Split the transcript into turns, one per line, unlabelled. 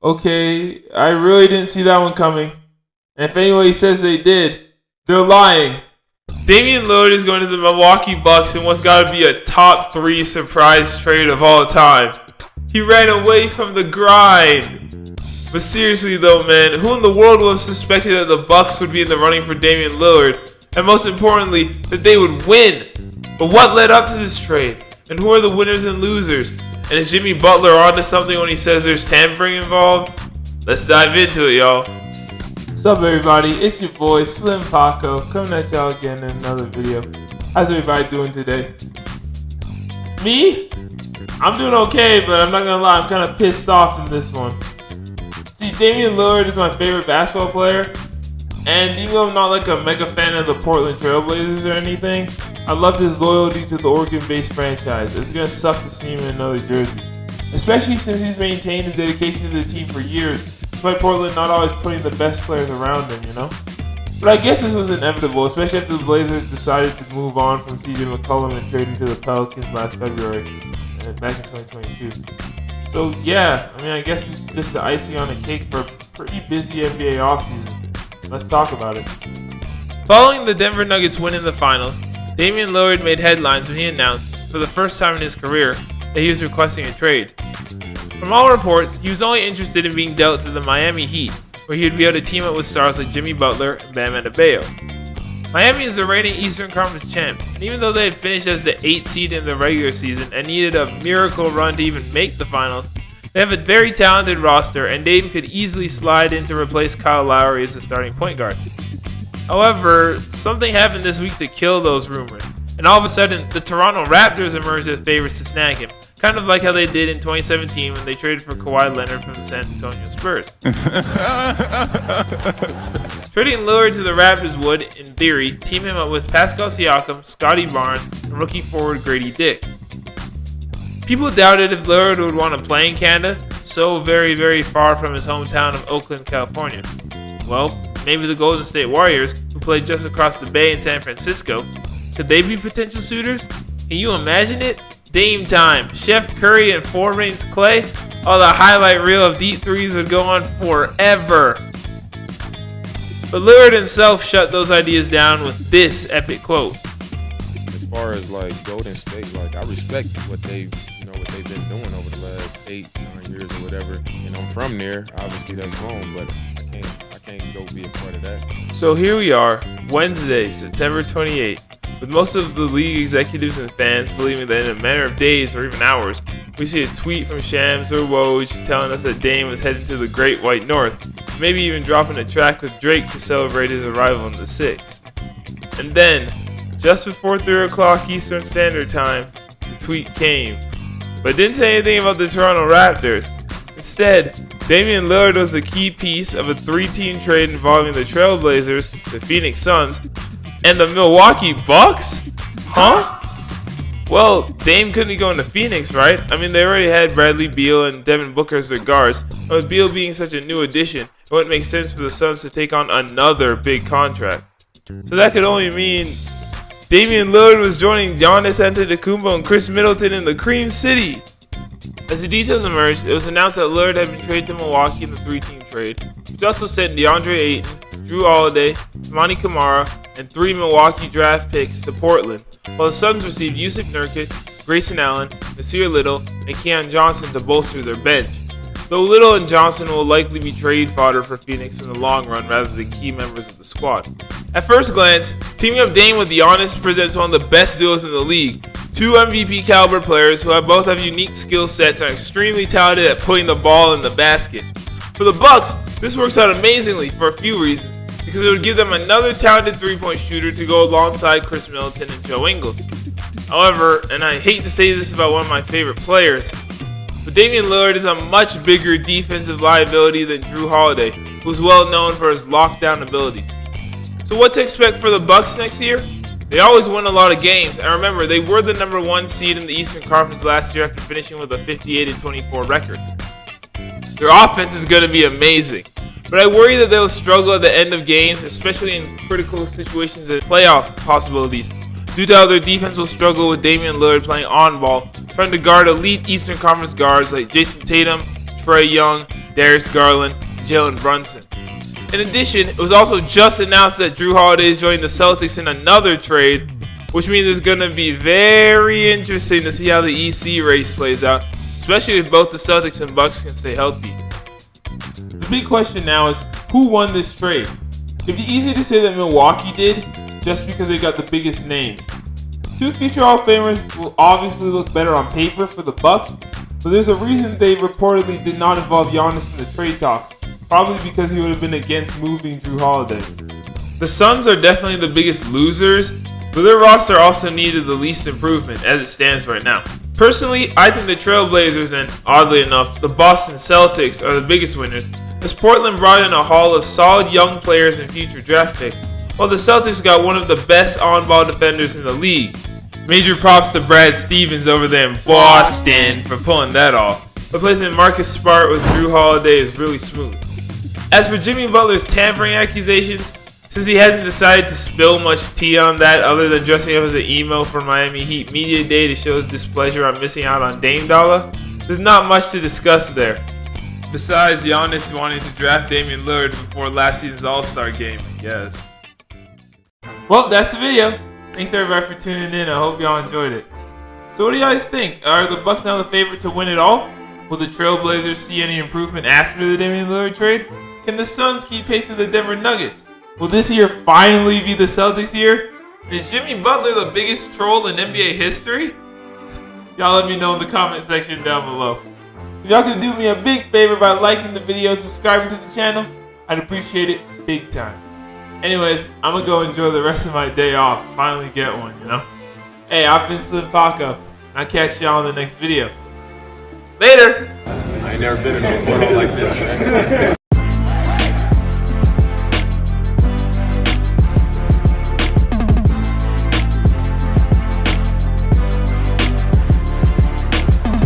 Okay, I really didn't see that one coming. And if anybody says they did, they're lying. Damian Lillard is going to the Milwaukee Bucks in what's got to be a top 3 surprise trade of all time. He ran away from the grind. But seriously though, man, who in the world would have suspected that the Bucks would be in the running for Damian Lillard? And most importantly, that they would win. But what led up to this trade? And who are the winners and losers? And is Jimmy Butler onto something when he says there's tampering involved? Let's dive into it, y'all. What's up, everybody? It's your boy Slim Paco coming at y'all again in another video. How's everybody doing today? Me? I'm doing okay, but I'm not gonna lie, I'm kind of pissed off in this one. See, Damian Lillard is my favorite basketball player, and even though I'm not like a mega fan of the Portland Trailblazers or anything, I love his loyalty to the Oregon-based franchise. It's gonna suck to see him in another jersey, especially since he's maintained his dedication to the team for years, despite Portland not always putting the best players around him, you know? But I guess this was inevitable, especially after the Blazers decided to move on from CJ McCollum and trade him to the Pelicans last February, back in 2022. So yeah, I guess it's just the icing on the cake for a pretty busy NBA offseason. Let's talk about it. Following the Denver Nuggets win in the finals, Damian Lillard made headlines when he announced, for the first time in his career, that he was requesting a trade. From all reports, he was only interested in being dealt to the Miami Heat, where he would be able to team up with stars like Jimmy Butler and Bam Adebayo. Miami is the reigning Eastern Conference champs, and even though they had finished as the 8th seed in the regular season and needed a miracle run to even make the finals, they have a very talented roster, and Dame could easily slide in to replace Kyle Lowry as the starting point guard. However, something happened this week to kill those rumors, and all of a sudden, the Toronto Raptors emerged as favorites to snag him, kind of like how they did in 2017 when they traded for Kawhi Leonard from the San Antonio Spurs. Trading Lillard to the Raptors would, in theory, team him up with Pascal Siakam, Scottie Barnes, and rookie forward Grady Dick. People doubted if Lillard would want to play in Canada, so very, very far from his hometown of Oakland, California. Well, maybe the Golden State Warriors, who played just across the bay in San Francisco, could they be potential suitors? Can you imagine it? Dame time, Chef Curry and 4 Rings Clay? Oh, the highlight reel of deep threes would go on forever. But Lillard himself shut those ideas down with this epic quote.
As far as like Golden State, like I respect what they've been doing over the last 8-9 years or whatever. And I'm from there. Obviously that's wrong, but I can't go be a part of that.
So here we are, Wednesday, September 28th. With most of the league executives and fans believing that in a matter of days or even hours, we see a tweet from Shams or Woj telling us that Dame was headed to the Great White North, maybe even dropping a track with Drake to celebrate his arrival on the 6th. And then, just before 3 o'clock Eastern Standard Time, the tweet came, but didn't say anything about the Toronto Raptors. Instead, Damian Lillard was the key piece of a 3-team trade involving the Trailblazers, the Phoenix Suns, and the Milwaukee Bucks? Huh? Well, Dame couldn't go into Phoenix, right? They already had Bradley Beal and Devin Booker as their guards, and with Beal being such a new addition, it wouldn't make sense for the Suns to take on another big contract. So that could only mean Damian Lillard was joining Giannis Antetokounmpo and Chris Middleton in the Cream City. As the details emerged, it was announced that Lillard had been traded to Milwaukee in the 3-team trade, which also sent DeAndre Ayton, Drew Holiday, Monty Kamara, and 3 Milwaukee draft picks to Portland, while the Suns received Yusuf Nurkic, Grayson Allen, Nasir Little, and Keon Johnson to bolster their bench. Though Little and Johnson will likely be trade fodder for Phoenix in the long run rather than key members of the squad. At first glance, teaming up Dame with Giannis presents one of the best duos in the league. 2 MVP caliber players who both have unique skill sets and are extremely talented at putting the ball in the basket. For the Bucks, this works out amazingly for a few reasons, because it would give them another talented 3-point shooter to go alongside Chris Middleton and Joe Ingles. However, and I hate to say this about one of my favorite players, but Damian Lillard is a much bigger defensive liability than Drew Holiday, who's well known for his lockdown abilities. So what to expect for the Bucks next year? They always win a lot of games, and remember, they were the number 1 seed in the Eastern Conference last year after finishing with a 58-24 record. Their offense is going to be amazing, but I worry that they'll struggle at the end of games, especially in critical situations and playoff possibilities, due to how their defense will struggle with Damian Lillard playing on ball, trying to guard elite Eastern Conference guards like Jason Tatum, Trae Young, Darius Garland, and Jalen Brunson. In addition, it was also just announced that Jrue Holiday is joining the Celtics in another trade, which means it's going to be very interesting to see how the EC race plays out, especially if both the Celtics and Bucks can stay healthy. The big question now is, who won this trade? It'd be easy to say that Milwaukee did, just because they got the biggest names. Two future Hall of Famers will obviously look better on paper for the Bucks, but there's a reason they reportedly did not involve Giannis in the trade talks, probably because he would have been against moving Jrue Holiday. The Suns are definitely the biggest losers, but their roster also needed the least improvement as it stands right now. Personally, I think the Trailblazers and, oddly enough, the Boston Celtics are the biggest winners, as Portland brought in a haul of solid young players and future draft picks, while the Celtics got one of the best on-ball defenders in the league. Major props to Brad Stevens over there in Boston for pulling that off. Replacing Marcus Smart with Jrue Holiday is really smooth. As for Jimmy Butler's tampering accusations, since he hasn't decided to spill much tea on that other than dressing up as an emo for Miami Heat Media Day to show his displeasure on missing out on Dame Dollar, there's not much to discuss there. Besides Giannis wanting to draft Damian Lillard before last season's All-Star game, I guess. Well, that's the video. Thanks everybody for tuning in. I hope y'all enjoyed it. So what do you guys think? Are the Bucks now the favorite to win it all? Will the Trailblazers see any improvement after the Damian Lillard trade? Can the Suns keep pace with the Denver Nuggets? Will this year finally be the Celtics year? Is Jimmy Butler the biggest troll in NBA history? Y'all let me know in the comment section down below. If y'all could do me a big favor by liking the video, subscribing to the channel, I'd appreciate it big time. Anyways, I'm gonna go enjoy the rest of my day off. Finally get one, you know? Hey, I've been Slim Paco, and I'll catch y'all in the next video. Later!
I ain't never been in a world like this.